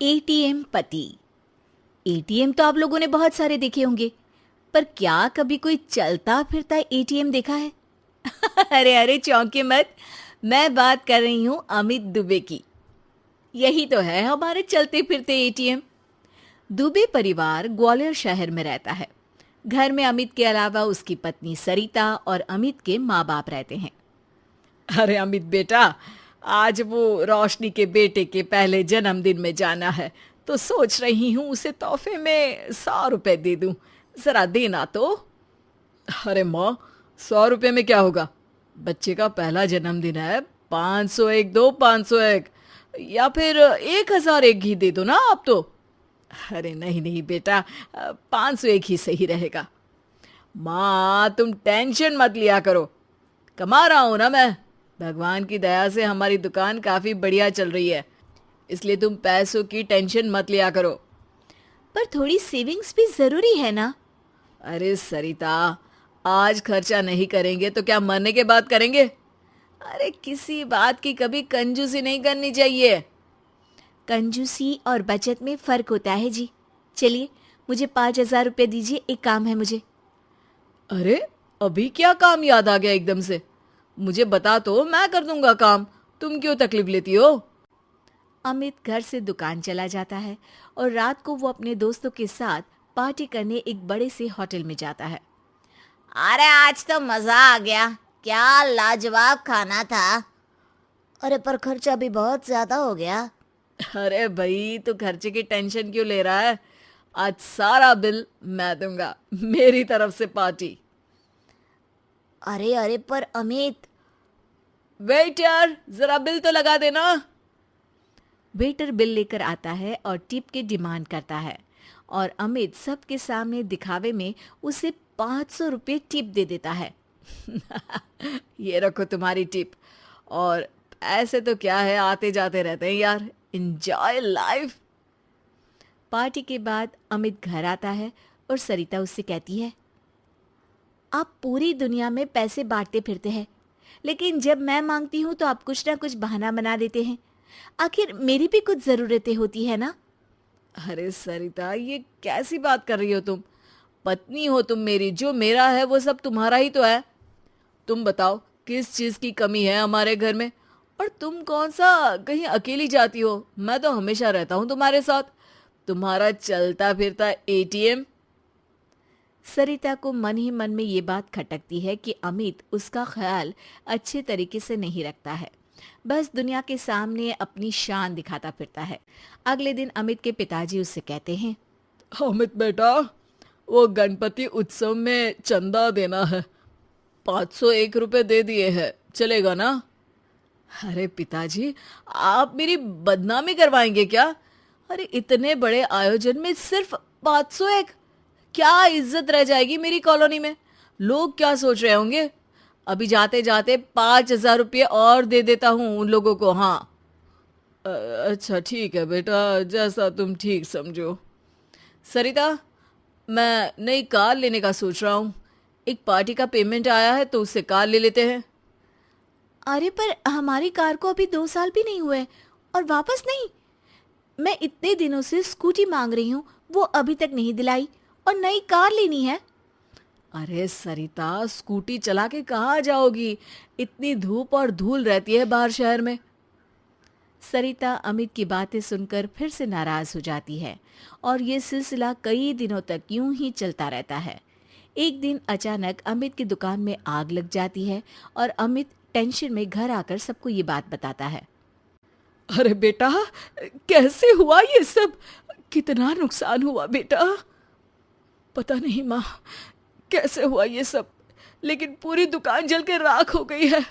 ATM पति। ATM तो आप लोगों ने बहुत सारे देखे होंगे, पर क्या कभी कोई चलता फिरता एटीएम देखा है? अरे अरे चौंके मत, मैं बात कर रही हूँ अमित दुबे की। यही तो है हमारे चलते फिरते एटीएम। दुबे परिवार ग्वालियर शहर में रहता है। घर में अमित के अलावा उसकी पत्नी सरिता और अमित के माँ बाप रहते हैं। अरे अमित बेटा, आज वो रोशनी के बेटे के पहले जन्मदिन में जाना है, तो सोच रही हूँ उसे तोहफे में 100 रुपए दे दूँ। जरा देना तो। अरे माँ, 100 रुपए में क्या होगा? बच्चे का पहला जन्मदिन है। 501 दो, 501, या फिर 1001 ही दे दो ना आप तो। अरे नहीं नहीं बेटा, 501 ही सही रहेगा। माँ तुम टेंशन मत लिया करो, कमा रहा हूं ना मैं। भगवान की दया से हमारी दुकान काफी बढ़िया चल रही है, इसलिए तुम पैसों की टेंशन मत लिया करो। पर थोड़ी सेविंग्स भी जरूरी है ना? अरे सरिता, आज खर्चा नहीं करेंगे तो क्या मरने के बाद करेंगे? अरे किसी बात की कभी कंजूसी नहीं करनी चाहिए। कंजूसी और बचत में फर्क होता है जी। चलिए, मुझे 5,000 रुपये दीजिए, एक काम है मुझे। अरे अभी क्या काम याद आ गया एकदम से? मुझे बता तो, मैं कर दूंगा काम। तुम क्यों तकलीफ लेती हो? अमित घर से दुकान चला जाता है और रात को वो अपने दोस्तों के साथ पार्टी करने एक बड़े से होटल में जाता है। अरे आज तो मजा आ गया, क्या लाजवाब खाना था। अरे पर खर्चा भी बहुत ज्यादा हो गया। अरे भाई, तू खर्चे की टेंशन क्यों ले रहा है? आज सारा बिल मैं दूंगा, मेरी तरफ से पार्टी। अरे अरे पर अमित। वेटर, जरा बिल तो लगा देना। वेटर बिल लेकर आता है और टिप की डिमांड करता है और अमित सबके सामने दिखावे में उसे 500 रुपये टिप दे देता है। ये रखो तुम्हारी टिप। और ऐसे तो क्या है, आते जाते रहते हैं यार। Enjoy life. पार्टी के बाद अमित घर आता है और सरिता उससे कहती है, आप पूरी दुनिया में पैसे बांटते फिरते हैं, लेकिन जब मैं मांगती हूँ तो आप कुछ ना कुछ बहाना बना देते हैं। आखिर मेरी भी कुछ ज़रूरतें होती है ना? अरे सरिता, ये कैसी बात कर रही हो तुम? पत्नी हो तुम मेरी, जो मेरा है वो सब तुम्हारा ही तो है। तुम बताओ किस चीज की कमी है हमारे घर में? और तुम कौन सा कहीं अकेली जाती हो? मैं तो हमेशा रहता हूँ तुम्हारे साथ। तुम्हारा चलता फिरता एटीएम। सरिता को मन ही मन में ये बात खटकती है कि अमित उसका ख्याल अच्छे तरीके से नहीं रखता है, बस दुनिया के सामने अपनी शान दिखाता फिरता है। अगले दिन अमित के पिताजी उससे कहते हैं, अमित बेटा, वो गणपति उत्सव में चंदा देना है। 501 रुपए दे दिए हैं, चलेगा ना? अरे पिताजी, आप मेरी बदनामी करवाएंगे क्या? अरे इतने बड़े आयोजन में सिर्फ 501? क्या इज्जत रह जाएगी मेरी कॉलोनी में? लोग क्या सोच रहे होंगे? अभी जाते जाते 5,000 रुपये और दे देता हूँ उन लोगों को। हाँ अच्छा ठीक है बेटा, जैसा तुम ठीक समझो। सरिता, मैं नई कार लेने का सोच रहा हूँ। एक पार्टी का पेमेंट आया है तो उससे कार ले लेते हैं। अरे पर हमारी कार को अभी 2 साल भी नहीं हुए और वापस नहीं। मैं इतने दिनों से स्कूटी मांग रही हूँ, वो अभी तक नहीं दिलाई, और नई कार लेनी है। अरे सरिता, स्कूटी चला के कहाँ जाओगी? इतनी धूप और धूल रहती है बाहर शहर में। सरिता अमित की बातें सुनकर फिर से नाराज हो जाती है और ये सिलसिला कई दिनों तक यूं ही चलता रहता है। एक दिन अचानक अमित की दुकान में आग लग जाती है और अमित टेंशन में घर आकर सबको ये बात बताता है। अरे बेटा, कैसे हुआ ये सब? कितना नुकसान हुआ बेटा? पता नहीं माँ, कैसे हुआ ये सब, लेकिन पूरी दुकान जल के राख हो गई है।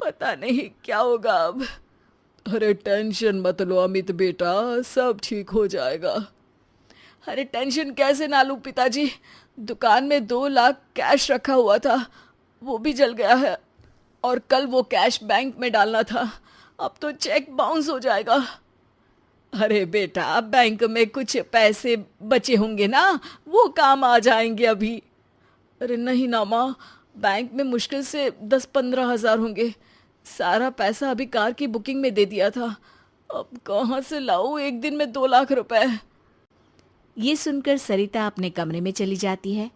पता नहीं क्या होगा अब। अरे टेंशन मत लो अमित बेटा, सब ठीक हो जाएगा। अरे टेंशन कैसे ना लूं पिताजी? दुकान में 2 लाख कैश रखा हुआ था, वो भी जल गया है। और कल वो कैश बैंक में डालना था, अब तो चेक बाउंस हो जाएगा। अरे बेटा, बैंक में कुछ पैसे बचे होंगे ना, वो काम आ जाएंगे अभी। अरे नहीं ना माँ, बैंक में मुश्किल से 10-15 हज़ार होंगे। सारा पैसा अभी कार की बुकिंग में दे दिया था, अब कहाँ से लाऊं एक दिन में 2 लाख रुपए? ये सुनकर सरिता अपने कमरे में चली जाती है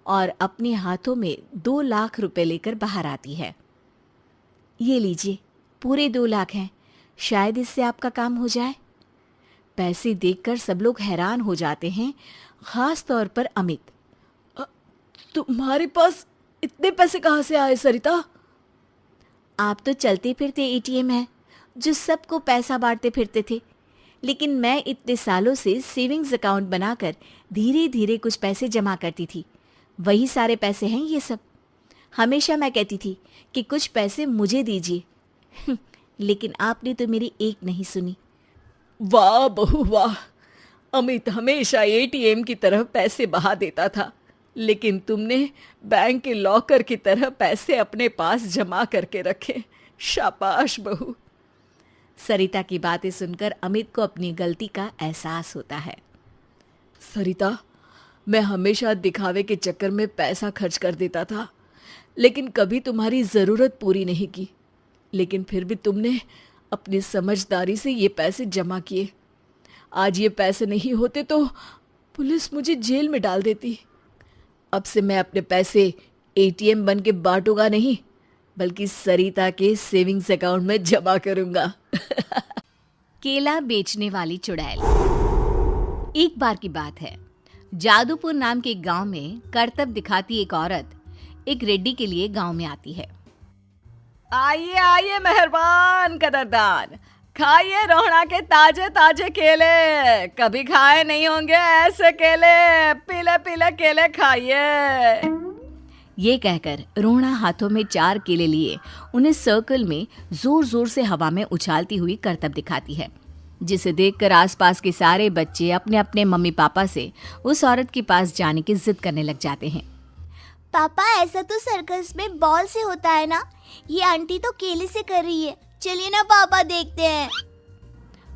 और अपने हाथों में 2 लाख रुपए लेकर बाहर आती है। ये लीजिए, पूरे 2 लाख हैं, शायद इससे आपका काम हो जाए। पैसे देखकर सब लोग हैरान हो जाते हैं, खास तौर पर अमित। तुम्हारे पास इतने पैसे कहाँ से आए सरिता? आप तो चलते फिरते एटीएम हैं जो सबको पैसा बांटते फिरते थे, लेकिन मैं इतने सालों से सेविंग्स अकाउंट बनाकर धीरे धीरे कुछ पैसे जमा करती थी। वही सारे पैसे हैं ये सब। हमेशा मैं कहती थी कि कुछ पैसे मुझे दीजिए लेकिन आपने तो मेरी एक नहीं सुनी। वाह बहू वाह, अमित हमेशा एटीएम की तरह पैसे बहा देता था, लेकिन तुमने बैंक के लॉकर की तरह पैसे अपने पास जमा करके रखे। शाबाश बहू। सरिता की बातें सुनकर अमित को अपनी गलती का एहसास होता है। सरिता, मैं हमेशा दिखावे के चक्कर में पैसा खर्च कर देता था, लेकिन कभी तुम्हारी ज़रूरत पूरी नहीं की। लेकिन फिर भी तुमने अपनी समझदारी से ये पैसे जमा किए। आज ये पैसे नहीं होते तो पुलिस मुझे जेल में डाल देती। अब से मैं अपने पैसे एटीएम बन के बांटूंगा नहीं, बल्कि सरिता के सेविंग्स अकाउंट में जमा करूंगा। केला बेचने वाली चुड़ैल। एक बार की बात है, जादूपुर नाम के एक गांव में करतब दिखाती एक औरत एक रेड्डी के लिए गांव में आती है। आइए आइए मेहरबान कदरदान, खाइए रोहड़ा के ताजे ताजे केले। कभी खाए नहीं होंगे ऐसे केले, पीले पीले केले खाइए। ये कहकर रोहड़ा हाथों में 4 केले लिए उन्हें सर्कल में जोर जोर से हवा में उछालती हुई करतब दिखाती है, जिसे देखकर आसपास के सारे बच्चे अपने अपने मम्मी पापा से उस औरत के पास जाने की जिद करने लग जाते हैं। पापा, ऐसा तो सर्कस में बॉल से होता है ना, ये आंटी तो केले से कर रही है। चलिए ना पापा, देखते हैं।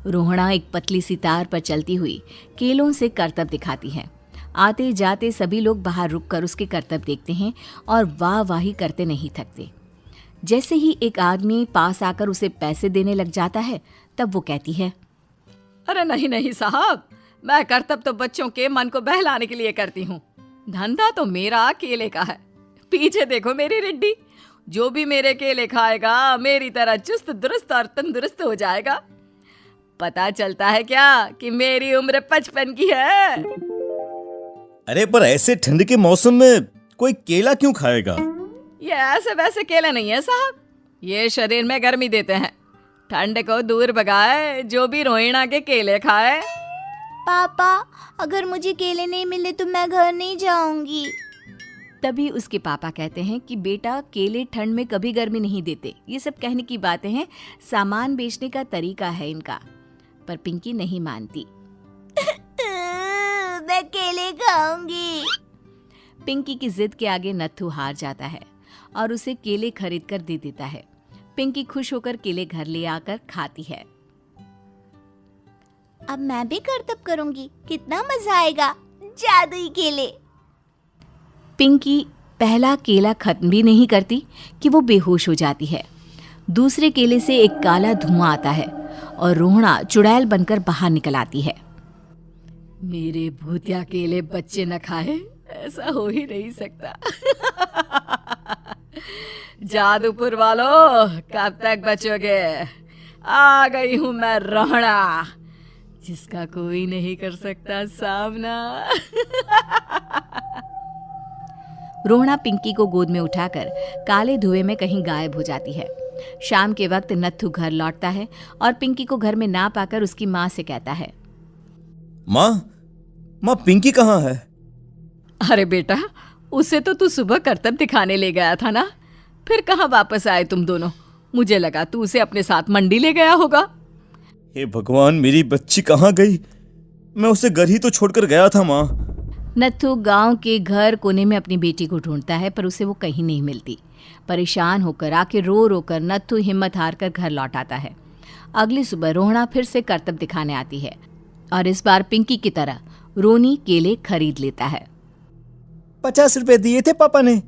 रोहड़ा एक पतली सी तार पर चलती हुई केलों से करतब दिखाती है। आते जाते सभी लोग बाहर रुककर उसके करतब देखते हैं और वाह वाही करते नहीं थकते। जैसे ही एक आदमी पास आकर उसे पैसे देने लग जाता है, तब वो कहती है, अरे नहीं नहीं साहब, मैं करतब तो बच्चों के मन को बहलाने के लिए करती हूँ। धंधा तो मेरा केले का है। पीछे देखो मेरी रिड्डी, जो भी मेरे केले खाएगा मेरी तरह चुस्त दुरुस्त और तंदुरुस्त हो जाएगा। पता चलता है क्या कि मेरी उम्र 55 की है। अरे पर ऐसे ठंड के मौसम में कोई केला क्यों खाएगा? ये ऐसे वैसे केले नहीं है साहब, ये शरीर में गर्मी देते हैं। ठंड को दूर भगाए जो भी रोहिणा के केले खाए। पापा, अगर मुझे केले नहीं मिले तो मैं घर नहीं जाऊंगी। तभी उसके पापा कहते हैं कि बेटा, केले ठंड में कभी गर्मी नहीं देते। ये सब कहने की बातें हैं, सामान बेचने का तरीका है इनका। पर पिंकी नहीं मानती। मैं केले खाऊंगी। पिंकी की जिद के आगे नत्थू हार जाता है और उसे केले खरीद कर दे देता है। पिंकी खुश होकर केले घर ले आकर खाती है। अब मैं भी करतब करूंगी, कितना मजा आएगा। जादुई केले। पिंकी पहला केला खत्म भी नहीं करती कि वो बेहोश हो जाती है। दूसरे केले से एक काला धुआं आता है और रोहड़ा चुड़ैल बनकर बाहर निकल आती है। मेरे भूतिया केले बच्चे न खाए, ऐसा हो ही नहीं सकता। जादूपुर वालों, कब तक बचोगे? आ गई हूं मैं रोहड़ा, जिसका कोई नहीं कर सकता सामना। रोहड़ा पिंकी को गोद में उठाकर काले धुएं में कहीं गायब हो जाती है। शाम के वक्त नत्थू घर लौटता है और पिंकी को घर में ना पाकर उसकी माँ से कहता है, माँ पिंकी कहाँ है? अरे बेटा, उसे तो तू सुबह करतब दिखाने ले गया था ना, फिर कहाँ वापस आए तुम दोनों? मुझे लगा तू उसे अपने साथ मंडी ले गया होगा। हे भगवान, मेरी बच्ची कहाँ गई? मैं उसे घर ही तो छोड़कर गया था माँ। नत्थू गांव के घर कोने में अपनी बेटी को ढूंढता है, पर उसे वो कहीं नहीं मिलती। परेशान होकर आके रो रो कर नत्थू हिम्मत हार कर घर लौट आता है। अगली सुबह रोहड़ा फिर से करतब दिखाने आती है और इस बार पिंकी की तरह रोनी केले खरीद लेता है। 50 रुपए दिए थे पापा ने,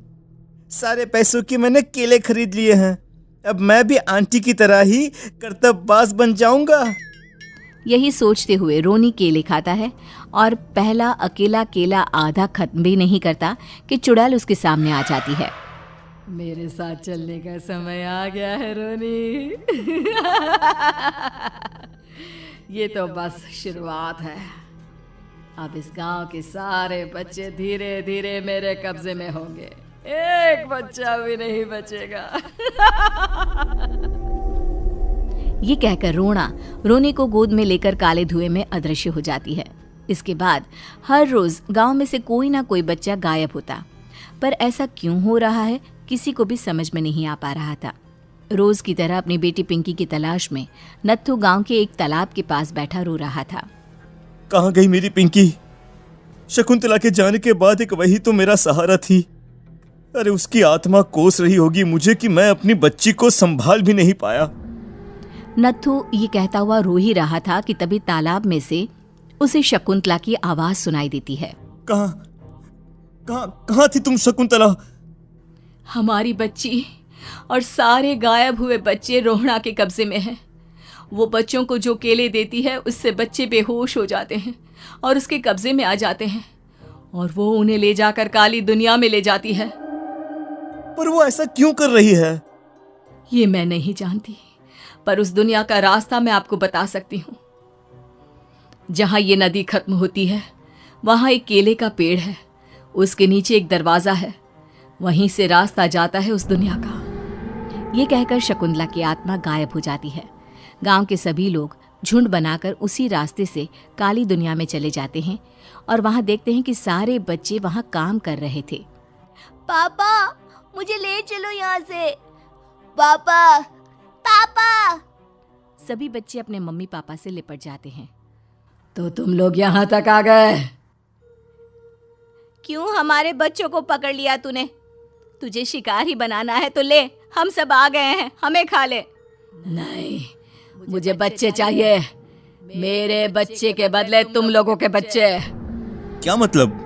सारे पैसों के मैंने केले खरीद लिए हैं। अब मैं भी आंटी की तरह ही करतबबाज बन जाऊंगा। यही सोचते हुए रोनी केले खाता है और पहला अकेला केला आधा खत्म भी नहीं करता कि चुड़ैल उसके सामने आ जाती है। मेरे साथ चलने का समय आ गया है रोनी। ये तो बस शुरुआत है। अब इस गांव के सारे बच्चे धीरे धीरे मेरे कब्जे में होंगे, एक बच्चा भी नहीं बचेगा। ये कहकर रोनी को गोद में लेकर काले धुएं में अदृश्य हो जाती है। इसके बाद हर रोज गांव में से कोई ना कोई बच्चा गायब होता, पर ऐसा क्यों हो रहा है किसी को भी समझ में नहीं आ पा रहा था। रोज की तरह अपनी बेटी पिंकी की तलाश में नत्थू गांव के एक तालाब के पास बैठा रो रहा था। कहाँ गई मेरी पिंकी? शकुंतला के जाने के बाद एक वही तो मेरा सहारा थी। अरे उसकी आत्मा कोस रही होगी मुझे कि मैं अपनी बच्ची को संभाल भी नहीं पाया। नत्थू ये कहता हुआ रो ही रहा था कि तभी तालाब में से उसे शकुंतला की आवाज सुनाई देती है। कहाँ थी तुम शकुंतला? हमारी बच्ची और सारे गायब हुए बच्चे रोहड़ा के कब्जे में हैं। वो बच्चों को जो केले देती है उससे बच्चे बेहोश हो जाते हैं और उसके कब्जे में आ जाते हैं और वो उन्हें ले जाकर काली दुनिया में ले जाती है। पर वो ऐसा क्यों कर रही है? ये मैं नहीं जानती, पर उस दुनिया का रास्ता मैं आपको बता सकती हूँ। जहाँ ये नदी खत्म होती है वहाँ एक केले का पेड़ है, उसके नीचे एक दरवाजा है, वहीं से रास्ता जाता है उस दुनिया का। ये कहकर शकुंतला की आत्मा गायब हो जाती है। गांव के सभी लोग झुंड बनाकर उसी रास्ते से काली दुनिया में चले जाते हैं और वहां देखते हैं कि सारे बच्चे वहां काम कर रहे थे। पापा मुझे ले चलो यहाँ से। पापा पापा। सभी बच्चे अपने मम्मी पापा से लिपट जाते हैं। तो तुम लोग यहाँ तक आ गए? क्यों हमारे बच्चों को पकड़ लिया तूने? तुझे शिकार ही बनाना है तो ले, हम सब आ गए हैं, हमें खा ले। नहीं, मुझे बच्चे चाहिए। मेरे बच्चे के बदले तुम लोगों के बच्चे। क्या मतलब?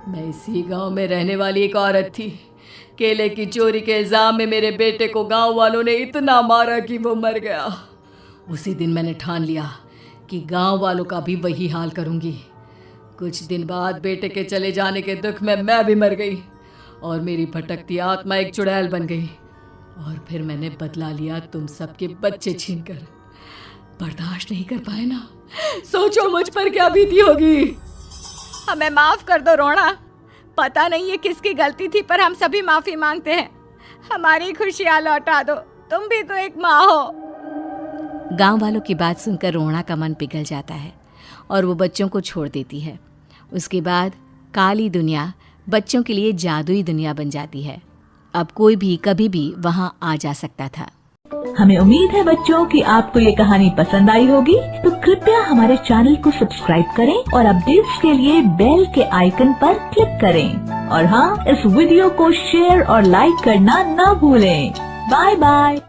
मैं इसी गांव में रहने वाली एक औरत थी। केले की चोरी के इल्जाम में मेरे बेटे को गांव वालों ने इतना मारा कि वो मर गया। उसी दिन मैंने ठान लिया कि गांव वालों का भी वही हाल करूंगी। कुछ दिन बाद बेटे के चले जाने के दुख में मैं भी मर गई और मेरी भटकती आत्मा एक चुड़ैल बन गई और फिर मैंने बदला लिया तुम सबके बच्चे छीनकर। बर्दाश्त नहीं कर पाए ना, सोचो मुझ पर क्या बीती होगी। हमें माफ कर दो रोना, पता नहीं ये किसकी गलती थी पर हम सभी माफी मांगते हैं। हमारी खुशियां लौटा दो, तुम भी तो एक माँ हो। गांव वालों की बात सुनकर रोना का मन पिघल जाता है और वो बच्चों को छोड़ देती है। उसके बाद काली दुनिया बच्चों के लिए जादुई दुनिया बन जाती है। अब कोई भी कभी भी वहां आ जा सकता था। हमें उम्मीद है बच्चों कि आपको ये कहानी पसंद आई होगी, तो कृपया हमारे चैनल को सब्सक्राइब करें और अपडेट्स के लिए बेल के आइकन पर क्लिक करें। और हाँ, इस वीडियो को शेयर और लाइक करना ना भूलें। Bye bye.